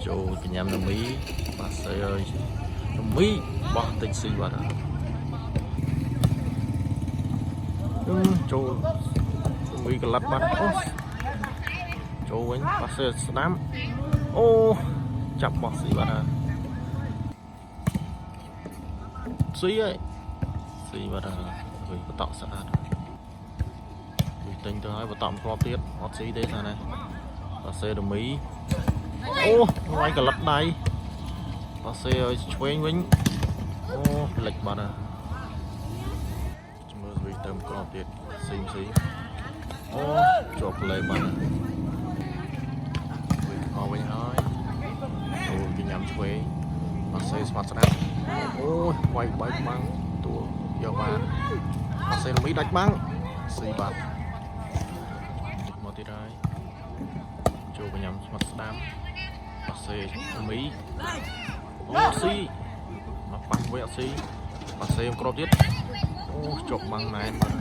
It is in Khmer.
ចូលកញ្ញាំនមីបាទស្អីអើយនមីបោះតិចស៊ីបាទចូលនមីកលាត់បាត់អូចូលវិញបាទស្ដាំអូចាប់បោះស៊ីបាទស៊ីហើយស៊ីបាទវិញបតក់ស្អាតវិញទិញទៅហើយបតក់គ្រាប់ទៀតអត់ស៊ីទេថាណាបាទសេរមីអូវាយកលឹកដៃបាទសេឲ្យឆ្វេងវិញអូផ្លិចបាត់ហើយមើលវិញទៅគ្រាប់ទៀតស៊ីអូជាប់លេបាត់វិញមកវិញហើយអូគេញ៉ាំឆ្វេងបាទសេស្វាត់ស្ដាប់អូវាយបែកបាំងតួយកបានបាទសេរមីដាច់បាំងស៊ីបាត់មកទៀតហើយចូលកញ្ញាំស្មាត់ស្ដាំអត់សេមីអូស៊ីមកប៉ះវិញអត់ស៊ីប៉ះសេគ្រាប់ទៀតអូជាប់បាំងណែនបាទ